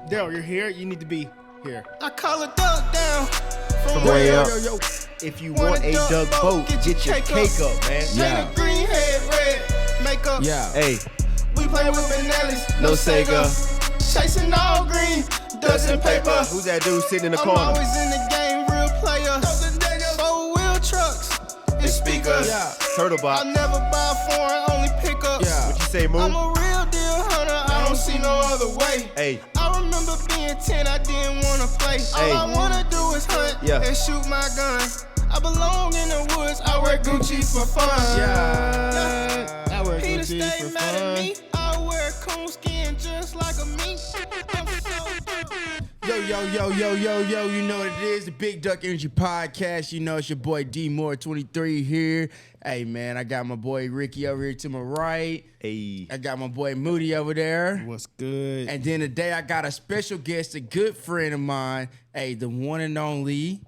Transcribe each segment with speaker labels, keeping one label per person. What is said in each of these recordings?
Speaker 1: Daryl, you're here. You need to be here.
Speaker 2: I call a duck down from
Speaker 3: way up.
Speaker 1: Yo.
Speaker 3: If you want a duck boat, get your cake up, man.
Speaker 2: Yeah. Green head, red makeup.
Speaker 1: Yeah.
Speaker 3: Hey,
Speaker 2: We play with Benellis,
Speaker 3: no Sega.
Speaker 2: Chasing all green, dozen paper.
Speaker 3: Who's that dude sitting in the
Speaker 2: I'm
Speaker 3: corner?
Speaker 2: always in the game, real player. Dawson Daniels, 4-wheel trucks and speakers.
Speaker 1: Yeah.
Speaker 3: Turtle
Speaker 2: I
Speaker 3: Bot.
Speaker 2: never buy foreign, only pick up.
Speaker 1: Yeah.
Speaker 3: What you say,
Speaker 2: I'm
Speaker 3: Moo?
Speaker 2: a real deal hunter, I don't see no other way.
Speaker 3: Hey,
Speaker 2: I remember being 10, I didn't wanna play.
Speaker 3: Hey.
Speaker 2: All I wanna do is hunt
Speaker 3: Yeah.
Speaker 2: and shoot my gun. I belong in the woods, I wear Gucci for fun.
Speaker 1: Yeah. I wear
Speaker 2: Peter
Speaker 1: Gucci
Speaker 2: stay
Speaker 1: for
Speaker 2: mad at me,
Speaker 1: fun.
Speaker 2: I wear coonskin just like a mink. I'm so
Speaker 1: Yo, you know what it is, the Big Duck Energy Podcast. You know it's your boy D Moore 23 here. Hey man, I got my boy Ricky over here to my right.
Speaker 3: hey.
Speaker 1: I got my boy Moody over there.
Speaker 4: What's good?
Speaker 1: And then today I got a special guest, a good friend of mine. Hey, the one and only.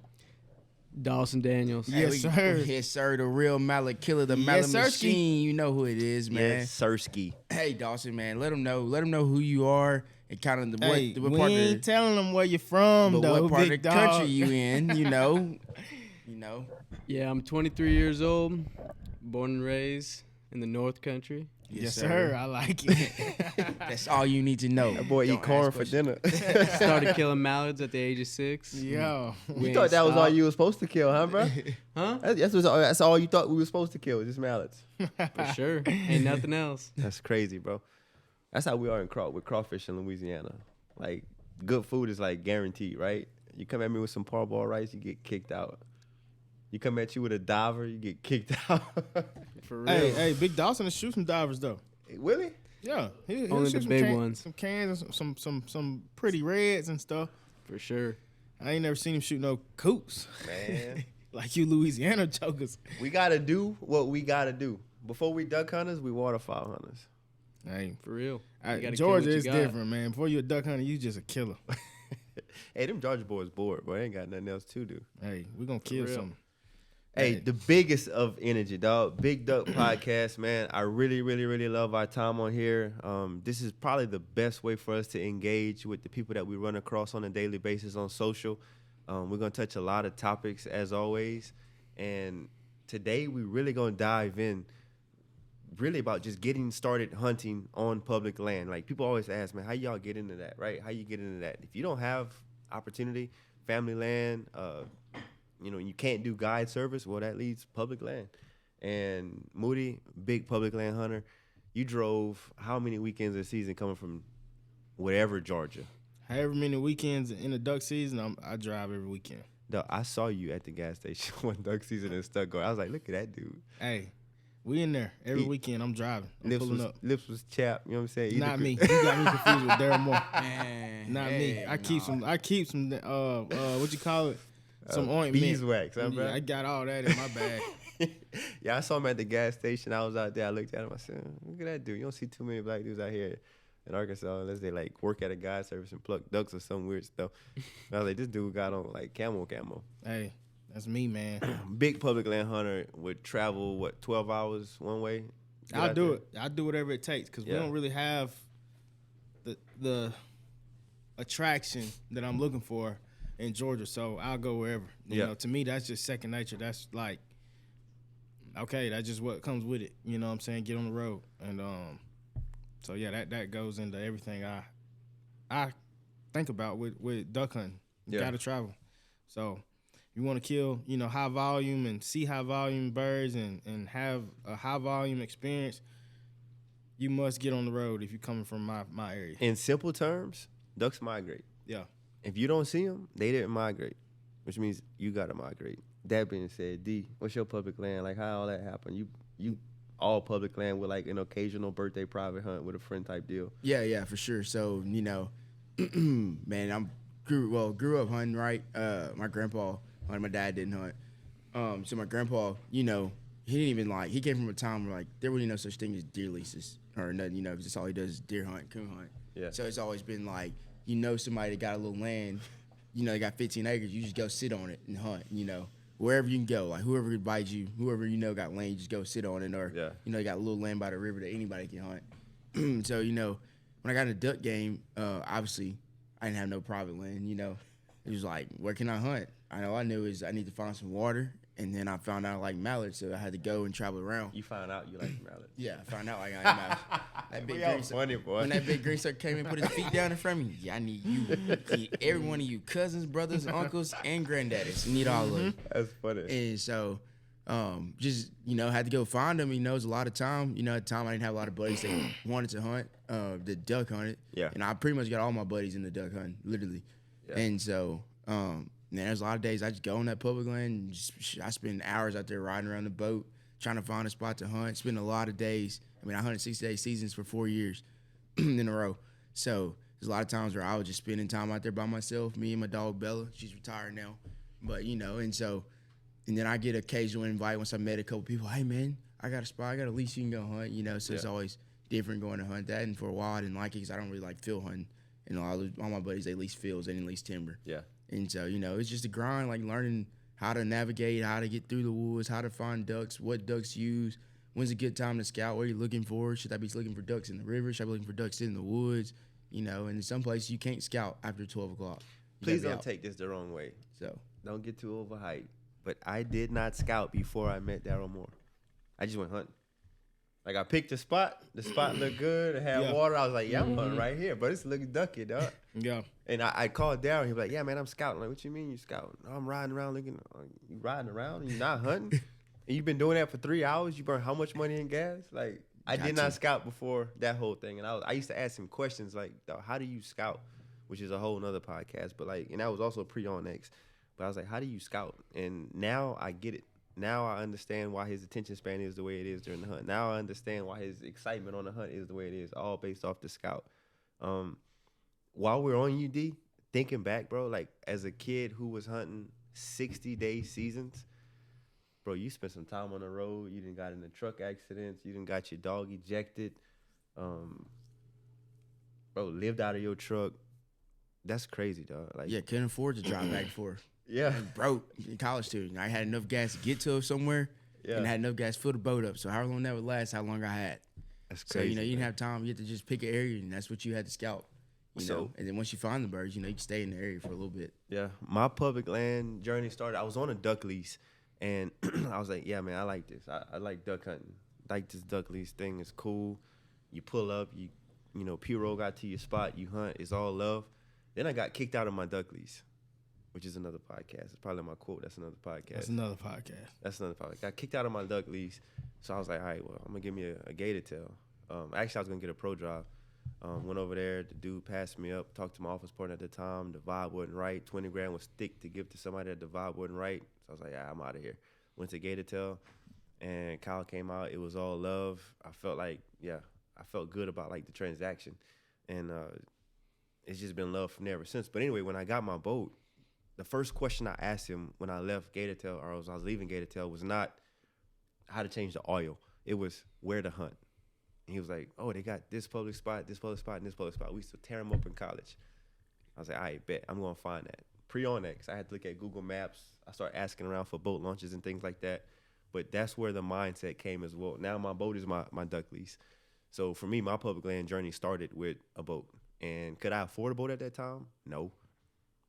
Speaker 5: Dawson Daniels.
Speaker 4: Yes, sir.
Speaker 1: Yes, sir. The real mallet killer, the mallet
Speaker 4: Yes, sirski.
Speaker 1: machine. You know who it is, man.
Speaker 3: Yes, Sirski.
Speaker 1: Hey, Dawson, man. Let them know who you are and kind of
Speaker 4: Hey,
Speaker 1: what
Speaker 4: we
Speaker 1: part
Speaker 4: ain't
Speaker 1: of
Speaker 4: telling them where you're from,
Speaker 1: but
Speaker 4: though,
Speaker 1: what part of the
Speaker 4: big dog.
Speaker 1: country you in. You know.
Speaker 5: Yeah, I'm 23 years old, born and raised in the North Country.
Speaker 4: Yes, sir. I like it.
Speaker 1: That's all you need to know.
Speaker 3: That boy
Speaker 1: Don't
Speaker 3: eat corn
Speaker 1: ask
Speaker 3: for
Speaker 1: questions.
Speaker 3: dinner.
Speaker 5: Started killing mallards at the age of 6.
Speaker 4: Yo.
Speaker 3: You thought that was all you were supposed to kill, huh, bro?
Speaker 5: Huh?
Speaker 3: That's all you thought we were supposed to kill, just mallards.
Speaker 5: For sure. Ain't nothing else.
Speaker 3: That's crazy, bro. That's how we are with crawfish in Louisiana. Like, good food is like guaranteed, right? You come at me with some parboiled rice, you get kicked out. You come at you with a diver, you get kicked out.
Speaker 5: For real.
Speaker 4: Hey, Big Dawson to shoot some divers, though.
Speaker 3: Really?
Speaker 4: Yeah. He'll
Speaker 5: Only
Speaker 4: shoot
Speaker 5: the
Speaker 4: some
Speaker 5: big ones.
Speaker 4: Some cans, and some pretty reds and stuff.
Speaker 5: For sure.
Speaker 4: I ain't never seen him shoot no coops.
Speaker 3: Man.
Speaker 4: Like you Louisiana jokers.
Speaker 3: We got to do what we got to do. Before we duck hunters, we waterfowl hunters.
Speaker 4: Hey,
Speaker 5: For real. You gotta kill
Speaker 4: Georgia
Speaker 5: what you
Speaker 4: is
Speaker 5: got.
Speaker 4: different, man. Before you a duck hunter, you just a killer.
Speaker 3: Hey, them Georgia boys bored, boy. They ain't got nothing else to do.
Speaker 4: Hey, we gonna kill
Speaker 5: real.
Speaker 4: something.
Speaker 3: Hey,
Speaker 4: Hey.
Speaker 3: the biggest of energy, dog. Big Duck Podcast, man. I really, really, really love our time on here. This is probably the best way for us to engage with the people that we run across on a daily basis on social. We're going to touch a lot of topics, as always. And today, we're really going to dive in really about just getting started hunting on public land. Like, people always ask, man, how y'all get into that, right? How you get into that? If you don't have opportunity, family land, you can't do guide service, well, that leads public land. And Moody, big public land hunter, you drove how many weekends a season coming from whatever Georgia?
Speaker 4: However many weekends in the duck season, I drive every weekend.
Speaker 3: Dog, I saw you at the gas station one duck season in Stuttgart. I was like, look at that dude.
Speaker 4: Hey, we in there every weekend. I'm driving. I'm pulling up.
Speaker 3: Lips was chapped, you know what I'm saying?
Speaker 4: Not me. You got me confused with Daryl Moore.
Speaker 1: Man,
Speaker 4: Not me. I keep some. What you call it? Some ointment.
Speaker 3: Beeswax, huh, bro?
Speaker 4: Yeah, I got all that in my bag.
Speaker 3: Yeah, I saw him at the gas station. I was out there. I looked at him. I said, look at that dude. You don't see too many black dudes out here in Arkansas unless they, like, work at a guide service and pluck ducks or some weird stuff. And I was like, this dude got on, like, camo.
Speaker 4: Hey, that's me, man.
Speaker 3: Big public land hunter would travel, 12 hours one way?
Speaker 4: I'll do it. I'll do whatever it takes because
Speaker 3: Yeah.
Speaker 4: we don't really have the attraction that I'm looking for in Georgia, so I'll go wherever. You know, to me, that's just second nature. That's like, okay, that's just what comes with it. You know what I'm saying? Get on the road. And so, yeah, that goes into everything I think about with duck hunting. You got to travel. So you want to kill, high volume and see high volume birds and have a high volume experience, you must get on the road if you're coming from my area.
Speaker 3: In simple terms, ducks migrate.
Speaker 4: Yeah.
Speaker 3: If you don't see them, they didn't migrate, which means you got to migrate. That being said, D, what's your public land? Like, how all that happened? You all public land with, like, an occasional birthday private hunt with a friend type deal.
Speaker 1: Yeah, for sure. So, man, grew up hunting, right? My grandpa hunted, my dad didn't hunt. So my grandpa, he didn't even he came from a time where, like, there wasn't no such thing as deer leases or nothing, because that's all he does is deer hunt, coon hunt.
Speaker 3: Yeah.
Speaker 1: So it's always been like, somebody that got a little land, they got 15 acres, you just go sit on it and hunt, wherever you can go. Like, whoever invites you, whoever got land, you just go sit on it. Or, you got a little land by the river that anybody can hunt. So, when I got in the duck game, obviously, I didn't have no private land, you know. It was like, where can I hunt? All I knew is I need to find some water, and then I found out I like mallards, so I had to go and travel around.
Speaker 3: You found out you like mallards.
Speaker 1: Yeah, I found out like I like mallards. That big green
Speaker 3: funny, boy.
Speaker 1: When that big green sucker came and put his feet down in front of me, yeah, I need you. I need every one of you, cousins, brothers, uncles, and granddaddies. I need all of them.
Speaker 3: That's funny.
Speaker 1: And so, just, you know, had to go find them. You know, it was a lot of time. You know, at the time I didn't have a lot of buddies that wanted to hunt, the duck hunted.
Speaker 3: Yeah.
Speaker 1: And I pretty much got all my buddies in the duck hunting, literally.
Speaker 3: Yeah.
Speaker 1: And so, man, there's a lot of days I just go on that public land and I spend hours out there riding around the boat, trying to find a spot to hunt. Spend a lot of days. I mean, I hunted 60-day seasons for 4 years in a row. So there's a lot of times where I was just spending time out there by myself, me and my dog Bella. She's retired now. But, you know, and then I get an occasional invite once I met a couple people. Hey, man, I got a spot. I got a lease you can go hunt, you know. So it's always different going to hunt that. And for a while, I didn't like it because I don't really like field hunting. And all my buddies, they lease fields. They didn't lease timber.
Speaker 3: Yeah.
Speaker 1: And so, you know, it's just a grind, like learning how to navigate, how to get through the woods, how to find ducks, what ducks use, when's a good time to scout, what are you looking for? Should I be looking for ducks in the river? Should I be looking for ducks in the woods? You know, and in some places you can't scout after 12 o'clock.
Speaker 3: Please don't take this the wrong way.
Speaker 1: So
Speaker 3: don't get too overhyped. But I did not scout before I met Daryl Moore. I just went hunting. Like, I picked a spot. The spot looked good. It had water. I was like, yeah, I'm hunting right here. But it's looking ducky, dog.
Speaker 4: Yeah.
Speaker 3: And I called Daryl. He was like, yeah, man, I'm scouting. Like, what you mean you scouting? I'm riding around looking. You riding around and you're not hunting? And you've been doing that for 3 hours? You burn how much money in gas? Like, I did not scout before that whole thing. And I used to ask him questions like, dog, how do you scout? Which is a whole nother podcast. But, like, and that was also pre-on-X. But I was like, how do you scout? And now I get it. Now I understand why his attention span is the way it is during the hunt. Now I understand why his excitement on the hunt is the way it is, all based off the scout. While we're on UD, thinking back, bro, like as a kid who was hunting 60-day seasons, bro, you spent some time on the road. You done got in the truck accidents. You done got your dog ejected. Bro, lived out of your truck. That's crazy, dog. Like,
Speaker 1: yeah, couldn't afford to drive back and forth.
Speaker 3: Yeah.
Speaker 1: Broke in college too. I had enough gas to get to somewhere and had enough gas to fill the boat up. So however long that would last, how long I had.
Speaker 3: That's crazy.
Speaker 1: So, you know, you didn't have time. You had to just pick an area and that's what you had to scout. You know? And then once you find the birds, you know, you can stay in the area for a little bit.
Speaker 3: Yeah. My public land journey started. I was on a duck lease and I was like, yeah, man, I like this. I like duck hunting. Like this duck lease thing is cool. You pull up, you know, P-roll got to your spot, you hunt, it's all love. Then I got kicked out of my duck lease, which is another podcast. It's probably my quote. That's another podcast.
Speaker 4: That's another podcast.
Speaker 3: Got kicked out of my duck lease. So I was like, all right, well, I'm going to give me a gator tail. Actually, I was going to get a pro drive. Went over there. The dude passed me up, talked to my office partner at the time. The vibe wasn't right. 20 grand was thick to give to somebody that the vibe wasn't right. So I was like, yeah, I'm out of here. Went to gator tail, and Kyle came out. It was all love. I felt like, I felt good about, like, the transaction. And it's just been love from there ever since. But anyway, when I got my boat, the first question I asked him when I left Gatortail, or as I was leaving Gatortail, was not how to change the oil. It was where to hunt. And he was like, oh, they got this public spot, and this public spot. We used to tear them up in college. I was like, all right, bet. I'm going to find that. Pre-on-X, I had to look at Google Maps. I started asking around for boat launches and things like that. But that's where the mindset came as well. Now my boat is my duck lease. So for me, my public land journey started with a boat. And could I afford a boat at that time? No.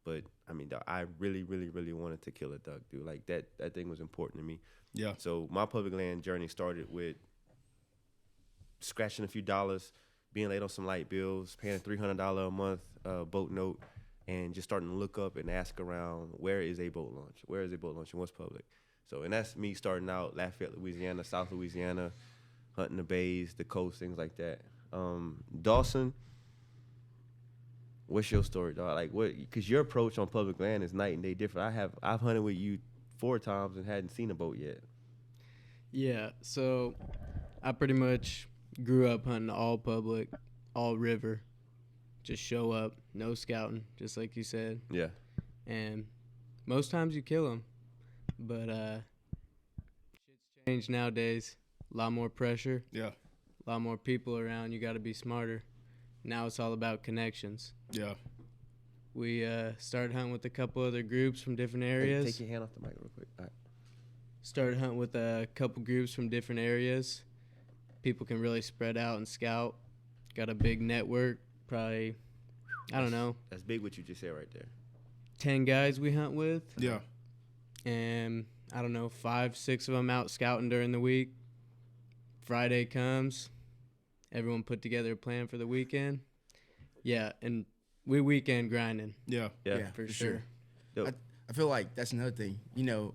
Speaker 3: But, I mean, I really, really, really wanted to kill a duck, dude. Like, that thing was important to me.
Speaker 4: Yeah.
Speaker 3: So my public land journey started with scratching a few dollars, being late on some light bills, paying a $300 a month boat note, and just starting to look up and ask around, where is a boat launch? Where is a boat launch and what's public? So, and that's me starting out Lafayette, Louisiana, South Louisiana, hunting the bays, the coast, things like that. Dawson, what's your story, dog? Like, what? Because your approach on public land is night and day different. I've hunted with you 4 times and hadn't seen a boat yet.
Speaker 5: Yeah, so I pretty much grew up hunting all public, all river. Just show up, no scouting, just like you said.
Speaker 3: Yeah.
Speaker 5: And most times you kill them, but shit's changed nowadays. A lot more pressure.
Speaker 4: Yeah.
Speaker 5: A lot more people around. You got to be smarter. Now it's all about connections.
Speaker 4: Yeah.
Speaker 5: We started hunting with a couple other groups from different areas.
Speaker 3: Hey, take your hand off the mic real quick. All right.
Speaker 5: Started hunting with a couple groups from different areas. People can really spread out and scout. Got a big network, probably I don't know,
Speaker 3: That's big what you just said right there.
Speaker 5: 10 guys we hunt with.
Speaker 4: Yeah.
Speaker 5: And I don't know, 5, 6 of them out scouting during the week. Friday comes, everyone put together a plan for the weekend. Yeah, and we weekend grinding.
Speaker 4: Yeah.
Speaker 3: Yeah.
Speaker 5: For sure.
Speaker 3: Dope.
Speaker 1: I feel like that's another thing. You know,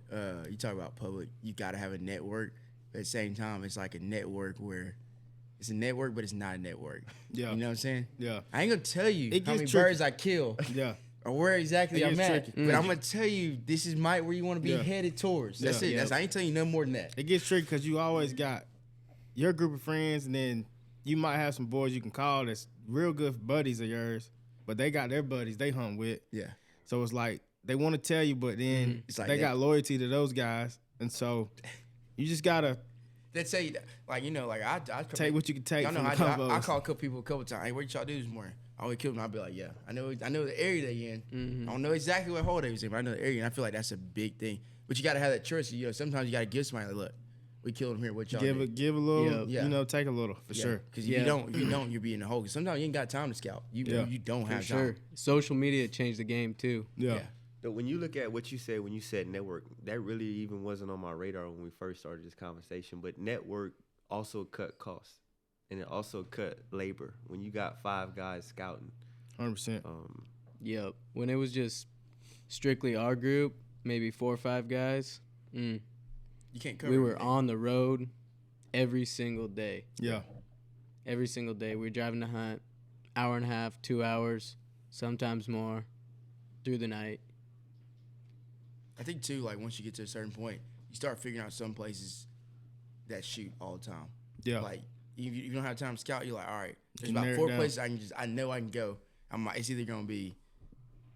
Speaker 1: you talk about public, you got to have a network. But at the same time, it's like a network where it's a network, but it's not a network.
Speaker 4: Yeah.
Speaker 1: You know what I'm saying?
Speaker 4: Yeah.
Speaker 1: I ain't going to tell you
Speaker 4: It
Speaker 1: how
Speaker 4: gets
Speaker 1: many
Speaker 4: tricky.
Speaker 1: birds I kill
Speaker 4: Yeah.
Speaker 1: or where exactly
Speaker 4: It
Speaker 1: I'm
Speaker 4: gets
Speaker 1: at.
Speaker 4: tricky.
Speaker 1: But I'm going to tell you, this is where you want to be
Speaker 4: Yeah.
Speaker 1: headed towards. That's
Speaker 4: Yeah.
Speaker 1: it.
Speaker 5: Yep.
Speaker 1: I ain't telling you no more than that.
Speaker 4: It gets tricky because you always got your group of friends, and then you might have some boys you can call that's real good buddies of yours, but they got their buddies they hunt with.
Speaker 1: Yeah.
Speaker 4: So it's like they want to tell you, but then
Speaker 1: It's like
Speaker 4: they
Speaker 1: that-
Speaker 4: got loyalty to those guys, and so you just gotta
Speaker 1: Let's say, like, you know, like I
Speaker 4: take what you can take
Speaker 1: y'all know
Speaker 4: from the
Speaker 1: how I do. I
Speaker 4: combos.
Speaker 1: call a couple people a couple times. Hey, what y'all do this morning? I always kill them. I'll be like, yeah, I know the area they in. I don't know exactly what hole they was in, but I know the area, and I feel like that's a big thing. But you gotta have that trust. You know, sometimes you gotta give somebody like, look, we killed him here. What y'all
Speaker 4: give a little,
Speaker 1: Yeah.
Speaker 4: you know, take a little for sure.
Speaker 1: Because
Speaker 5: Yeah.
Speaker 1: if you don't, you'll be in the hole. 'Cause sometimes you ain't got time to scout. You don't
Speaker 5: For
Speaker 1: have
Speaker 5: sure.
Speaker 1: time.
Speaker 5: Social media changed the game too.
Speaker 4: Yeah.
Speaker 3: But when you look at what you said when you said network, that really even wasn't on my radar when we first started this conversation. But network also cut costs, and it also cut labor. When you got 5 guys scouting,
Speaker 4: 100%.
Speaker 5: Yep. When it was just strictly our group, maybe 4 or 5 guys,
Speaker 1: You can't cover.
Speaker 5: we were
Speaker 1: everything.
Speaker 5: on the road every single day.
Speaker 4: Yeah.
Speaker 5: Every single day. We were driving to hunt, hour and a half, 2 hours, sometimes more, through the night.
Speaker 1: I think too, like once you get to a certain point, you start figuring out some places that shoot all the time.
Speaker 4: Yeah.
Speaker 1: Like if you don't have time to scout, you're like, all right, there's
Speaker 4: You
Speaker 1: about
Speaker 4: narrow it
Speaker 1: 4
Speaker 4: down.
Speaker 1: places I know I can go. It's either gonna be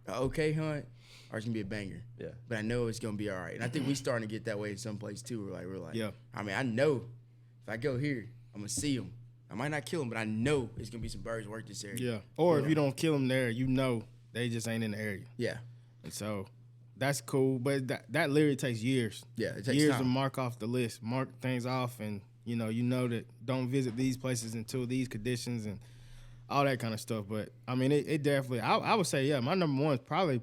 Speaker 1: an okay hunt or it's gonna be a banger.
Speaker 3: yeah,
Speaker 1: But I know it's gonna be all right. And I think we starting to get that way in some place too. We're like,
Speaker 4: Yeah.
Speaker 1: I mean, I know if I go here, I'm gonna see them. I might not kill them, but I know it's gonna be some birds work this area.
Speaker 4: Yeah. Or if you don't kill them there, you know they just ain't in the area.
Speaker 1: Yeah.
Speaker 4: And so that's cool. But that literally takes years.
Speaker 1: Yeah, it takes
Speaker 4: years
Speaker 1: time.
Speaker 4: to mark off the list, mark things off, and you know that don't visit these places until these conditions and all that kind of stuff. But I mean, it definitely. I would say, yeah, my number one is probably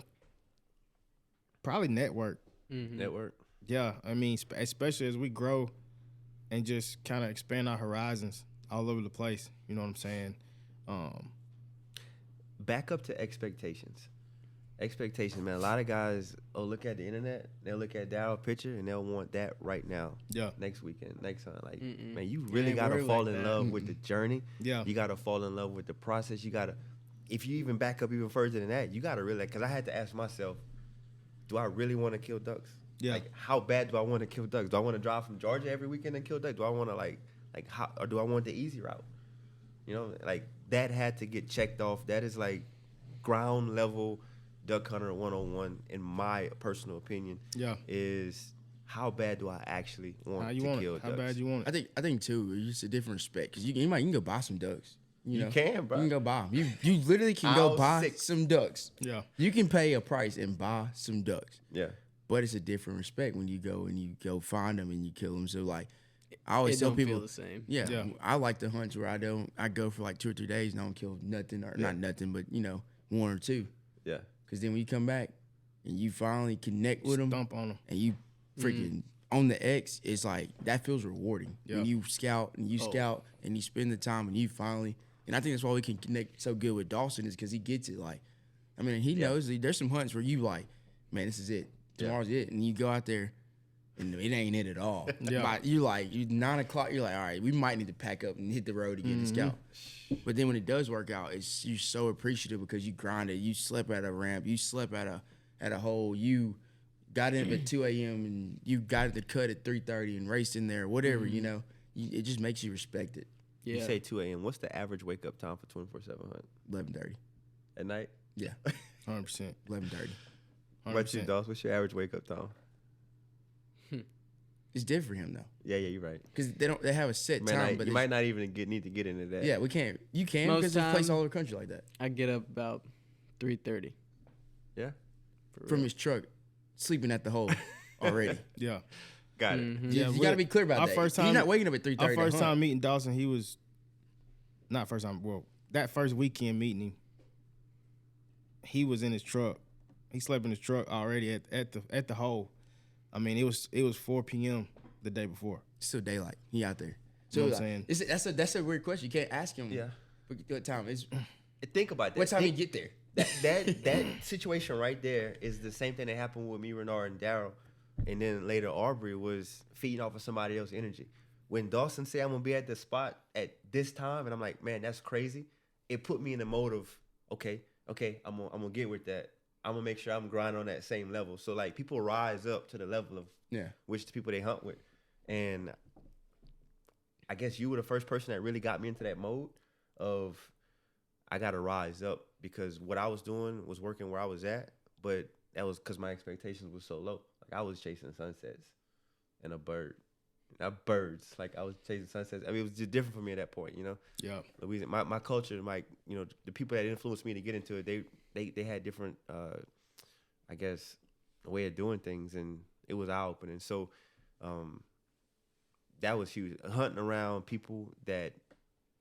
Speaker 4: network.
Speaker 3: network.
Speaker 4: Yeah, I mean, especially as we grow and just kind of expand our horizons all over the place. You know what I'm saying?
Speaker 3: Back up to expectations. Expectations, man. A lot of guys look at the internet, they'll look at that picture, and they'll want that right now.
Speaker 4: Yeah.
Speaker 3: Next weekend, next time. Like,
Speaker 5: Mm-mm.
Speaker 3: man, you really
Speaker 5: ain't
Speaker 3: gotta
Speaker 5: work
Speaker 3: fall
Speaker 5: like
Speaker 3: in
Speaker 5: that.
Speaker 3: love with the journey.
Speaker 4: Yeah.
Speaker 3: You gotta fall in love with the process. You gotta, if you even back up even further than that, you gotta really, because I had to ask myself, do I really want to kill ducks?
Speaker 4: Yeah.
Speaker 3: Like, how bad do I want to kill ducks? Do I want to drive from Georgia every weekend and kill ducks? Do I want to like how, or do I want the easy route? You know, like that had to get checked off. That is like ground level duck hunter 101 in my personal opinion.
Speaker 4: Yeah.
Speaker 3: Is how bad do I actually want
Speaker 4: How you
Speaker 3: to
Speaker 4: want
Speaker 3: kill
Speaker 4: it? How
Speaker 3: ducks?
Speaker 4: bad you want it?
Speaker 1: I think too, it's just a different respect because you can go buy some ducks. You know?
Speaker 3: can, bro.
Speaker 1: You can go buy them. You literally can go
Speaker 3: I'll
Speaker 1: buy
Speaker 3: sick.
Speaker 1: some ducks.
Speaker 4: Yeah.
Speaker 1: You can pay a price and buy some ducks,
Speaker 3: Yeah.
Speaker 1: but it's a different respect when you go find them and you kill them. So like, I always
Speaker 5: It
Speaker 1: tell
Speaker 5: don't
Speaker 1: people,
Speaker 5: feel the same.
Speaker 1: yeah,
Speaker 4: Yeah.
Speaker 1: I like the hunts where I go for like 2 or 3 days and I don't kill nothing or not nothing, but 1 or 2.
Speaker 3: Yeah.
Speaker 1: Because then when you come back and you finally connect with them
Speaker 4: Stomp on them.
Speaker 1: and you freaking on the X, it's like that feels rewarding.
Speaker 4: Yeah.
Speaker 1: When you scout and you spend the time and you finally, and I think that's why we can connect so good with Dawson is because he gets it. Like, I mean, he knows there's some hunts where you like, man, this is it. Tomorrow's it, and you go out there and it ain't it at all.
Speaker 4: Yeah.
Speaker 1: But you 9 o'clock, you're like, all right, we might need to pack up and hit the road again to scout. But then when it does work out, you're so appreciative because you grinded, you slept at a ramp, you slept at a hole, you got in at 2 a.m. and you got the cut at 3:30 and raced in there, whatever, it just makes you respect it.
Speaker 5: Yeah.
Speaker 3: You say 2 a.m. What's the average wake up time for 24/7 hunt
Speaker 1: 11:30.
Speaker 3: at night?
Speaker 1: Yeah,
Speaker 4: 100%.
Speaker 1: 11:30.
Speaker 3: What's your Dawes? What's your average wake up time?
Speaker 1: It's different for him though,
Speaker 3: Yeah, you're right.
Speaker 1: because they have a set time, but
Speaker 3: you might not even need to get into that.
Speaker 1: yeah, we can't. You can
Speaker 5: Most
Speaker 1: because there's places
Speaker 5: time-
Speaker 1: all over the country like that.
Speaker 5: I get up about 3:30.
Speaker 3: Yeah.
Speaker 1: From his truck, sleeping at the hole already.
Speaker 4: Yeah.
Speaker 3: Got it.
Speaker 5: Mm-hmm.
Speaker 1: You got to be clear about
Speaker 4: our
Speaker 1: that.
Speaker 4: first
Speaker 1: You're
Speaker 4: time-
Speaker 1: not waking up at 3:30.
Speaker 4: Our
Speaker 1: to
Speaker 4: first
Speaker 1: hunt.
Speaker 4: time meeting Dawson, he was not first time. Well, that first weekend meeting him, he was in his truck. He slept in his truck already at the hole. I mean, it was 4 p.m. the day before.
Speaker 1: Still daylight. He out there.
Speaker 4: You know
Speaker 1: So
Speaker 4: what I'm saying?
Speaker 1: that's a weird question. You can't ask him.
Speaker 3: Yeah.
Speaker 1: What time is?
Speaker 3: Think about that.
Speaker 1: What time he get there?
Speaker 3: That situation right there is the same thing that happened with me, Renard, and Daryl, and then later Aubrey was feeding off of somebody else's energy. When Dawson said I'm gonna be at the spot at this time, and I'm like, man, that's crazy. It put me in the mode of okay, I'm gonna get with that. I'm gonna make sure I'm grinding on that same level. So like people rise up to the level of which the people they hunt with, and I guess you were the first person that really got me into that mode of I gotta rise up because what I was doing was working where I was at, but that was because my expectations were so low. Like I was chasing sunsets and not birds. Like I was chasing sunsets. I mean, it was just different for me at that point, you know.
Speaker 4: Yeah.
Speaker 3: Louisiana, my culture, the people that influenced me to get into it, they had different, I guess, way of doing things, and it was eye opening. So, that was huge. Hunting around people that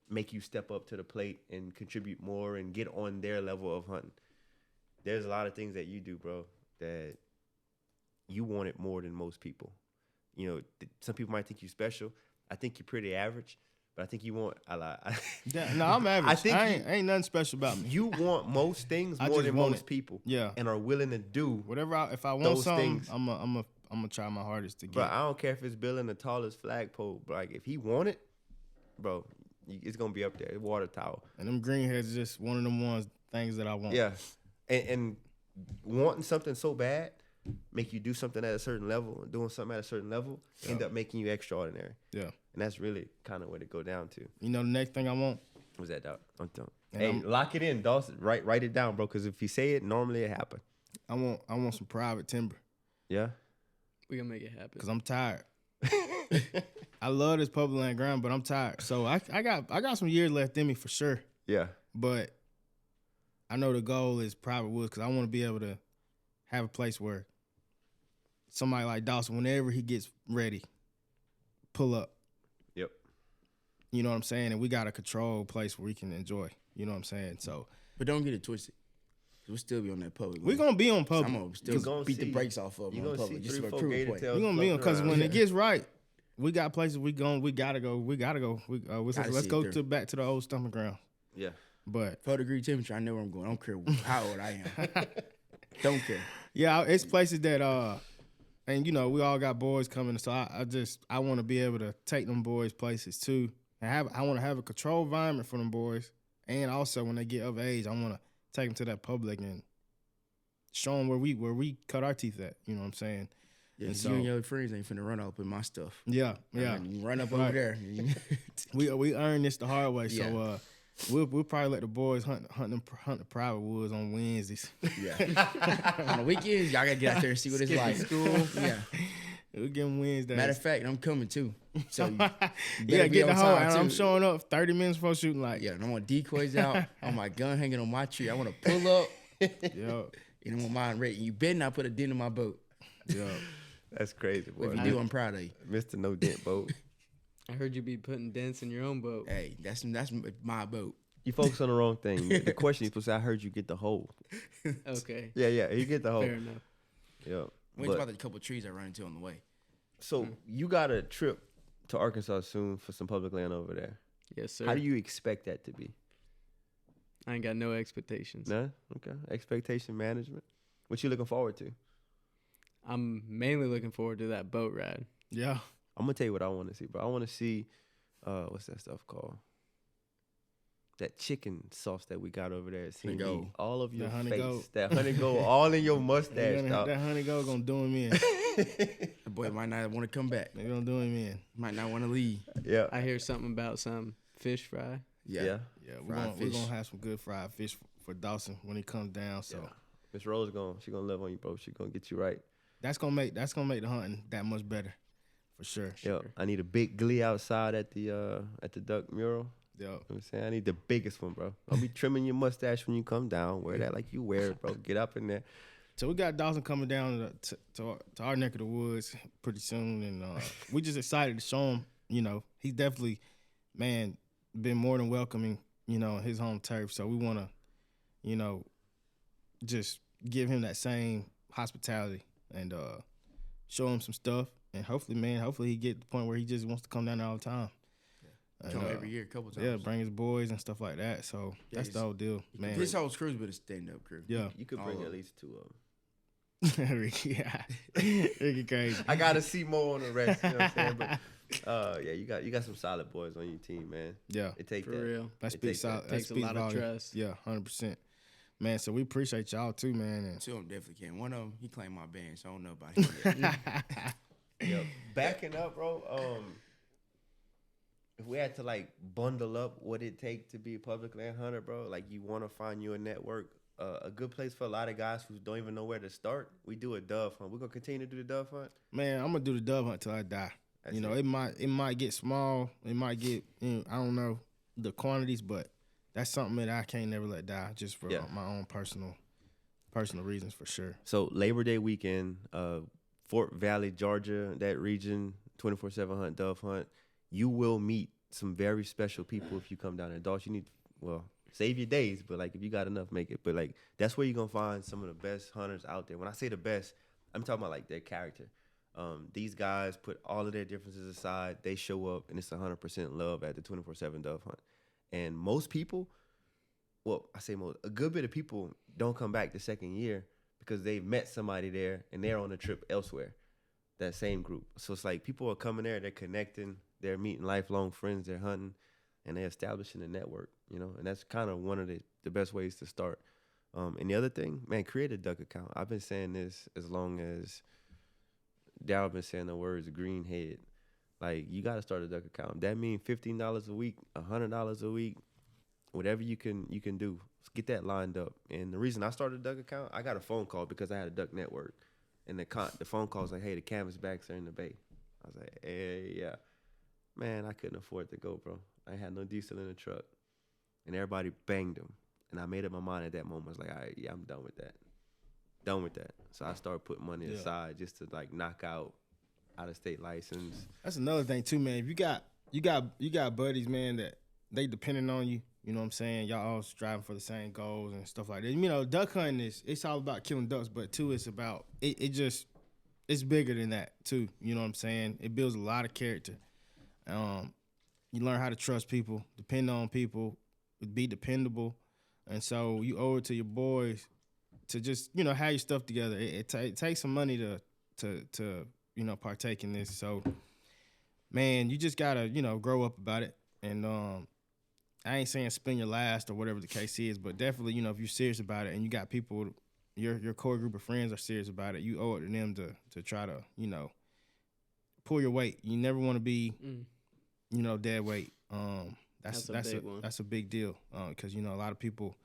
Speaker 3: make you step up to the plate and contribute more and get on their level of hunting. There's a lot of things that you do, bro, that you want it more than most people. You know, some people might think you special. I think you're pretty average, but I think you want a lot.
Speaker 4: No, I'm average.
Speaker 3: I think
Speaker 4: ain't nothing special about me.
Speaker 3: You want most things more than most people.
Speaker 4: Yeah.
Speaker 3: And are willing to do
Speaker 4: whatever. If I want
Speaker 3: those
Speaker 4: something,
Speaker 3: things.
Speaker 4: I'm gonna try my hardest to get.
Speaker 3: Bro, I don't care if it's building the tallest flagpole. But like, if he want it, bro, it's gonna be up there. Water tower.
Speaker 4: And them greenheads is just one of them things that I want.
Speaker 3: Yeah, and wanting something so bad make you do something at a certain level, and doing something at a certain level end up making you extraordinary. Yeah, and that's really kind of what it go down to.
Speaker 4: You know, the next thing I want.
Speaker 3: What's that, dog? Hey, lock it in, Dawson. Write it down, bro. Because if you say it, normally it happen.
Speaker 4: I want some private timber.
Speaker 3: Yeah,
Speaker 5: we gonna make it happen.
Speaker 4: Cause I'm tired. I love this public land ground, but I'm tired. So I got some years left in me for sure.
Speaker 3: Yeah,
Speaker 4: but I know the goal is private woods because I want to be able to have a place where somebody like Dawson, whenever he gets ready, pull up.
Speaker 3: Yep.
Speaker 4: You know what I'm saying? And we got a controlled place where we can enjoy. You know what I'm saying? So,
Speaker 1: but don't get it twisted. We'll still be on that public.
Speaker 4: We're gonna be on public.
Speaker 1: I'm gonna still beat the brakes off of them on public.
Speaker 3: Just for
Speaker 1: proof point.
Speaker 4: We're gonna be on because when it gets right, we got places we gotta go. Let's go back to the old stomping ground.
Speaker 3: Yeah.
Speaker 4: But
Speaker 1: 4-degree temperature, I know where I'm going. I don't care how old I am. Don't care.
Speaker 4: Yeah, it's places that and you know we all got boys coming, so I want to be able to take them boys places too, and I want to have a controlled environment for them boys, and also when they get of age, I want to take them to that public and show them where we cut our teeth at. You know what I'm saying?
Speaker 1: Yeah, so, you and your friends ain't finna run up in my stuff.
Speaker 4: Yeah.
Speaker 1: You run up over there.
Speaker 4: we earned this the hard way, so we'll probably let the boys hunt the private woods on Wednesdays.
Speaker 1: Yeah. On the weekends, y'all gotta get out there and see what it's like.
Speaker 4: School. Yeah. We'll give them Wednesdays.
Speaker 1: Matter of fact, I'm coming too. So you
Speaker 4: get the whole. And I'm showing up 30 minutes before shooting light.
Speaker 1: Yeah, and I want decoys out. I want my gun hanging on my tree. I want to pull up.
Speaker 4: Yo.
Speaker 1: And I want mine ready. You better not put a dent in my boat.
Speaker 4: Yo.
Speaker 3: That's crazy, boy.
Speaker 1: If you do, I'm proud of you.
Speaker 3: Mr. No Dent boat.
Speaker 5: I heard you be putting dents in your own boat.
Speaker 1: Hey, that's my boat.
Speaker 3: You focus on the wrong thing. The question is supposed to say, I heard you get the hole.
Speaker 5: Okay.
Speaker 3: Yeah, you get the hole.
Speaker 5: Fair enough.
Speaker 3: Yeah.
Speaker 1: Wait about the couple trees I run into on the way.
Speaker 3: So you got a trip to Arkansas soon for some public land over there.
Speaker 5: Yes, sir.
Speaker 3: How do you expect that to be?
Speaker 5: I ain't got no expectations.
Speaker 3: No? Okay. Expectation management. What you looking forward to?
Speaker 5: I'm mainly looking forward to that boat ride.
Speaker 4: Yeah.
Speaker 3: I'm going to tell you what I want to see, bro. I want to see, what's that stuff called? That chicken sauce that we got over there. Seeing all of your face.
Speaker 4: Goat.
Speaker 3: That honey goat all in your mustache, dog.
Speaker 4: That honey goat gonna do him in.
Speaker 1: The boy might not want to come back.
Speaker 4: They gonna do him in.
Speaker 1: Might not want to leave.
Speaker 3: Yeah.
Speaker 5: I hear something about some fish fry.
Speaker 1: Yeah.
Speaker 4: We're gonna have some good fried fish for Dawson when he comes down. So
Speaker 3: Miss Rose she gonna love on you, bro. She gonna get you right.
Speaker 4: That's gonna make the hunting that much better, for sure.
Speaker 3: Yeah. I need a big glee outside at the duck mural.
Speaker 4: Yo.
Speaker 3: You know what I'm saying? I need the biggest one, bro. I'll be trimming your mustache when you come down. Wear that like you wear it, bro. Get up in there.
Speaker 4: So we got Dawson coming down to our neck of the woods pretty soon, and we just excited to show him. You know, he's definitely, man, been more than welcoming. You know, his home turf. So we want to, you know, just give him that same hospitality and show him some stuff. And hopefully, he get to the point where he just wants to come down there all the time. And,
Speaker 1: Come every year, a couple times.
Speaker 4: Yeah, bring his boys and stuff like that. So that's the whole deal, man.
Speaker 1: This whole crew's been a stand-up crew.
Speaker 4: Yeah.
Speaker 3: You could bring at least 2 of them.
Speaker 4: Ricky, Ricky crazy.
Speaker 3: I gotta see more on the rest. You know what I'm saying? But yeah, you got some solid boys on your team, man.
Speaker 4: Yeah,
Speaker 3: It takes
Speaker 5: For
Speaker 3: that.
Speaker 5: real.
Speaker 4: that
Speaker 3: It
Speaker 4: speaks out. That
Speaker 5: Takes a
Speaker 4: speaks
Speaker 5: lot of
Speaker 4: volume.
Speaker 5: trust.
Speaker 4: Yeah, 100%. Man, so we appreciate y'all too, man. And
Speaker 1: 2 of them definitely can. One of them, he claimed my band, so I don't know about him yet.
Speaker 3: Yo, backing up, bro. If we had to like bundle up what it take to be a public land hunter, bro, like you want to find you a network, a good place for a lot of guys who don't even know where to start. We do a dove hunt. We're gonna continue to do the dove hunt.
Speaker 4: man, I'm gonna do the dove hunt till I die.
Speaker 3: That's
Speaker 4: you know,
Speaker 3: it.
Speaker 4: it might get small. It might get, I don't know the quantities, but that's something that I can't never let die, just for my own personal reasons, for sure.
Speaker 3: So Labor Day weekend, Fort Valley, Georgia, that region, 24/7 hunt, dove hunt. You will meet some very special people if you come down there. Dawson, you need, save your days, but like if you got enough, make it. But like that's where you're gonna find some of the best hunters out there. When I say the best, I'm talking about like their character. These guys put all of their differences aside. They show up, and it's 100% love at the 24/7 dove hunt. And most people, I say most, a good bit of people don't come back the second year because they've met somebody there and they're on a trip elsewhere. That same group. So it's like people are coming there, they're connecting, they're meeting lifelong friends, they're hunting, and they're establishing a network, you know, and that's kind of one of the best ways to start. And the other thing, man, create a duck account. I've been saying this as long as Darryl been saying the words greenhead. Like, you got to start a duck account. That means $15 a week, $100 a week, whatever you can do. Get that lined up. And the reason I started a duck account, I got a phone call because I had a duck network. And the phone call was like, hey, the canvasbacks are in the bay. I was like, hey, yeah. Man, I couldn't afford to go, bro. I had no diesel in the truck. And everybody banged them. And I made up my mind at that moment. I was like, all right, yeah, I'm done with that. Done with that. So I started putting money aside just to like knock out out-of-state license.
Speaker 4: That's another thing too, man. If you got buddies, man, that they depending on you. You know what I'm saying? Y'all all striving for the same goals and stuff like that. You know, duck hunting it's all about killing ducks, but too, it's about it's bigger than that too. You know what I'm saying? It builds a lot of character. You learn how to trust people, depend on people, be dependable, and so you owe it to your boys to just have your stuff together. It takes some money to partake in this. So, man, you just gotta grow up about it. And I ain't saying spend your last or whatever the case is, but definitely if you're serious about it and you got people, your core group of friends are serious about it, you owe it to them to try to pull your weight. You never want to be dead weight. That's a big deal because a lot of people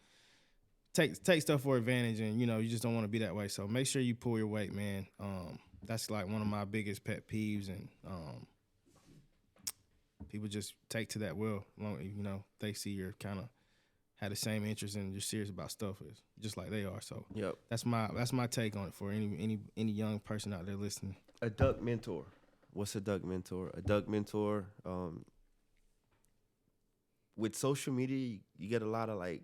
Speaker 4: take stuff for advantage, and you just don't want to be that way. So make sure you pull your weight, man. That's like one of my biggest pet peeves, and people just take to that well. They see you're kind of had the same interest and you're serious about stuff just like they are. So
Speaker 3: Yep.
Speaker 4: that's my take on it for any young person out there listening.
Speaker 3: A duck mentor. What's a duck mentor? A duck mentor. With social media, you get a lot of like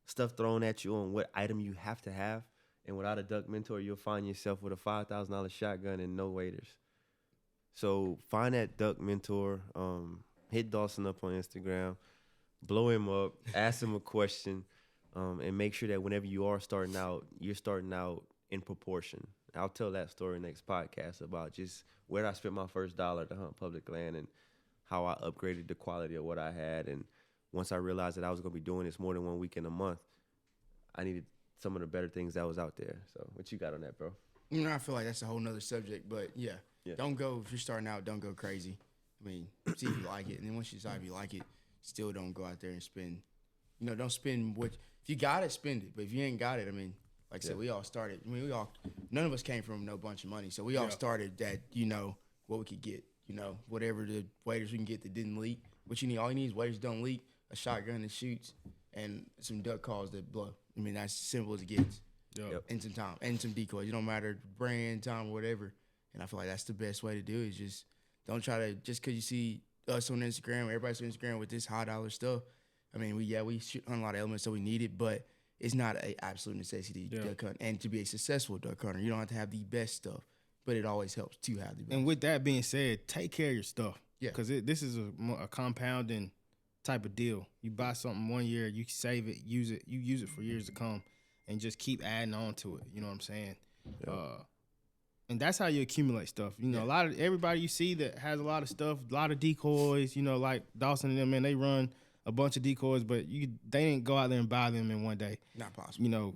Speaker 3: stuff thrown at you on what item you have to have. And without a duck mentor, you'll find yourself with a $5,000 shotgun and no waders. So find that duck mentor. Hit Dawson up on Instagram. Blow him up. Ask him a question. And make sure that whenever you are starting out, you're starting out in proportion. I'll tell that story next podcast about just where I spent my first dollar to hunt public land and how I upgraded the quality of what I had. And once I realized that I was going to be doing this more than 1 week in a month, I needed some of the better things that was out there. So what you got on that, bro?
Speaker 1: I feel like that's a whole nother subject, but yeah. Don't go, if you're starting out, don't go crazy. I mean, see if you like it. And then once you decide if you like it, still don't go out there and spend, don't spend if you got it, spend it. But if you ain't got it, I mean, like I said, we all started. I mean, none of us came from no bunch of money. So we all started that, what we could get, whatever the waders we can get that didn't leak. What you need, all you need is waders don't leak, a shotgun that shoots, and some duck calls that blow. I mean, that's simple as it gets.
Speaker 4: Yep.
Speaker 1: And some time, and some decoys. It don't matter brand, time, whatever. And I feel like that's the best way to do it, is just don't try to, just because you see us on Instagram, everybody's on Instagram with this high dollar stuff. I mean, we shoot on a lot of elements, so we need it, but it's not an absolute necessity to duck hunt. And to be a successful duck hunter, you don't have to have the best stuff, but it always helps to have the best.
Speaker 4: And with that being said, take care of your stuff.
Speaker 1: Yeah.
Speaker 4: Because this is a compounding type of deal. You buy something 1 year, you save it, use it for years to come, and just keep adding on to it. You know what I'm saying?
Speaker 3: Yeah.
Speaker 4: And that's how you accumulate stuff. You know, everybody you see that has a lot of stuff, a lot of decoys. You know, like Dawson and them, man, they run a bunch of decoys, but they didn't go out there and buy them in one day.
Speaker 1: Not possible.
Speaker 4: You know,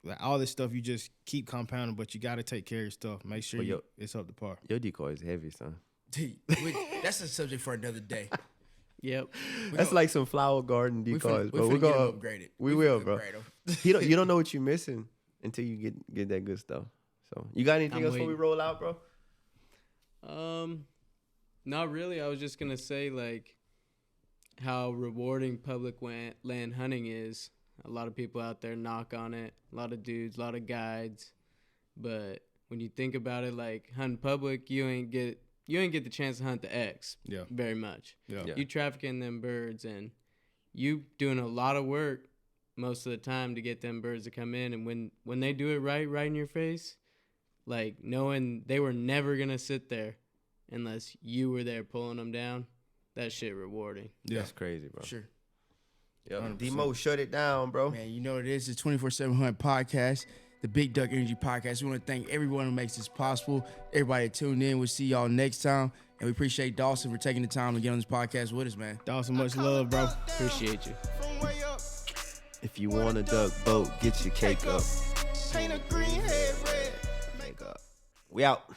Speaker 4: like all this stuff you just keep compounding, but you got to take care of your stuff. Make sure it's up to par.
Speaker 3: Your decoy is heavy, son.
Speaker 1: That's a subject for another day.
Speaker 5: Yep.
Speaker 3: That's like some flower garden decoys, bro. We're gonna
Speaker 1: upgrade it.
Speaker 3: We will, bro. You don't know what you're missing until you get that good stuff. So you got anything else before we roll out, bro?
Speaker 5: Not really. I was just gonna say like how rewarding public land hunting is. A lot of people out there knock on it. A lot of dudes, a lot of guides. But when you think about it, like hunting public, you ain't get the chance to hunt the X very much.
Speaker 4: Yeah.
Speaker 5: You trafficking them birds and you doing a lot of work most of the time to get them birds to come in. And when they do it right in your face, like knowing they were never going to sit there unless you were there pulling them down, that shit rewarding.
Speaker 3: Yeah. That's crazy, bro.
Speaker 1: Sure.
Speaker 3: Yep. D-Mo, shut it down, bro.
Speaker 1: Man, you know what it is. The 24/7 Hunt Podcast, the Big Duck Energy Podcast. We want to thank everyone who makes this possible. Everybody that tuned in. We'll see y'all next time. And we appreciate Dawson for taking the time to get on this podcast with us, man.
Speaker 4: Dawson, much love, bro.
Speaker 5: Appreciate you.
Speaker 3: If you want a duck boat, get your cake up.
Speaker 2: Paint a green head red.
Speaker 3: Make up. We out.